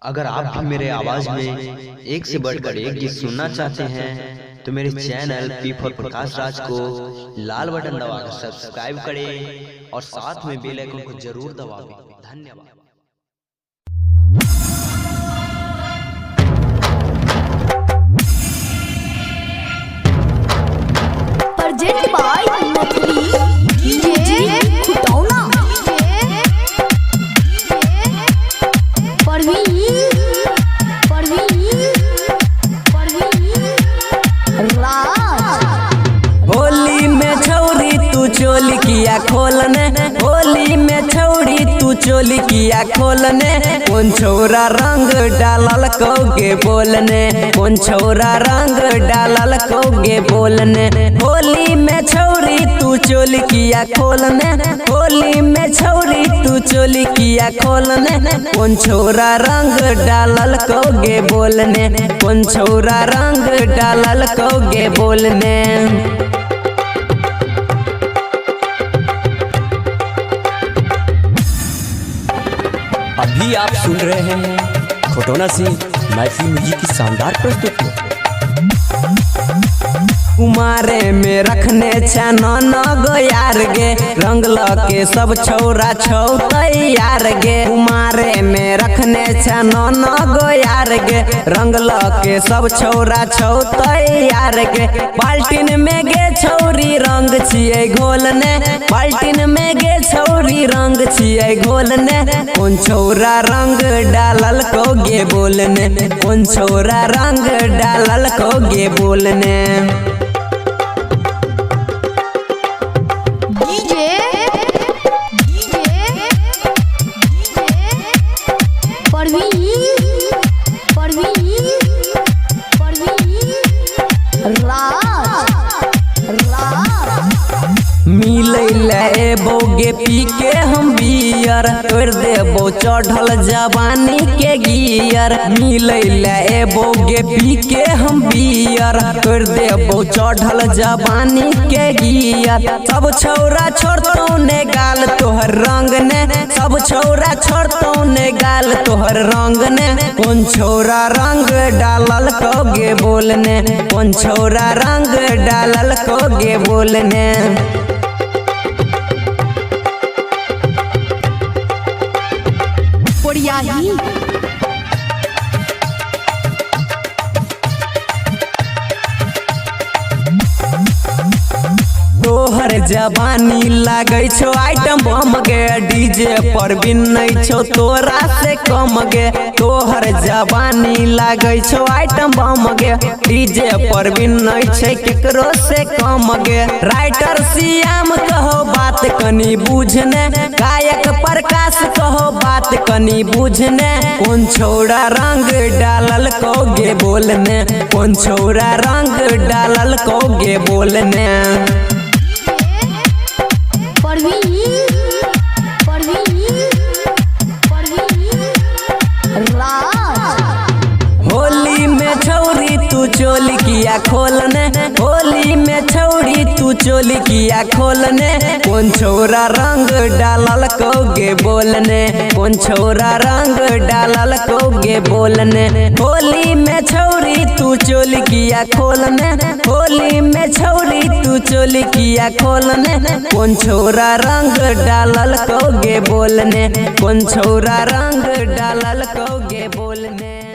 अगर आप भी मेरे आवाज में एक से बढ़कर एक गीत सुनना चाहते हैं तो मेरे channel P for Prakash Raj को लाल बटन दबाकर सब्सक्राइब करें और साथ में बेल आइकन को जरूर दबाएं। धन्यवाद। Present by Nathli DJ Khutauna Holi में छौरी तू चोली किया खोलने, होली में छौरी तू चोली किया खोलने। कौन छौरा रंग डालल कौगे बोलने, कौन छौरा रंग डालल कौगे बोलने। होली में छौरी तू चोली किया खोलने, होली में छौरी तू चोली किया खोलने। कौन छौरा रंग डालल कौगे बोलने, कौन छौरा रंग डालल कौगे बोलने। अभी आप सुन रहे हैं खुटौना से मैथिली म्यूजिक की शानदार प्रस्तुति। कुमारे में रखने छन गो यार गे, रंग के सब छौरा छौ तैयार गे। कुमारे में रखने छन गो यार गे, रंग के सब छौरा छौ तैयार गे। बाल्टीन में गे छौरी रंग छिए घोलने, बाल्टीन में गे छौरी रंग छिए घोलने। कौन छौरा रंग डालल कौगे बोलने, कौन छौरा रंग डालल कौगे बोलने। मिले बोगे पी के हम बियर, तोड़ देबो चढ़ल जवानी के गियर। मिले बोगे पी के हम बियर, तोड़ देबो चढ़ल जवानी के गियर। सब छौरा छोड़तो ने गाल तोहर रंग ने, सब छौरा छोड़तो ने गाल तोहर रंग ने। कौन छौरा रंग डालल कौगे बोलने, कौन छौरा रंग डालल कौगे बोलने। तोहर जवानी लागे छो आइटम बम गे, डीजे पर भी नहीं छो तोरा से कम गे। तोहर जवानी लागे छो आइटम बम गे, डीजे पर भी नहीं छे केकरो से कम गे। राइटर श्याम कहो बात कनी बुझने, गायक प्रकाश कहो बात कनी बुझने। कौन छौरा रंग डालल कौगे बोलने, कौन छौरा रंग डालल कौगे बोलने। होली में छौरी तू चोली किया खोलने, होली में छौरी तू चोली किया खोलने। कौन छौरा रंग डालल कौगे बोलने, कौन छौरा रंग डालल कौगे बोलने। होली में छौरी तू चोली किया खोलने, होली में छौरी तू चोली किया खोलने। कौन छौरा रंग डालल कौगे बोलने, कौन छौरा रंग डालल कौगे बोलने।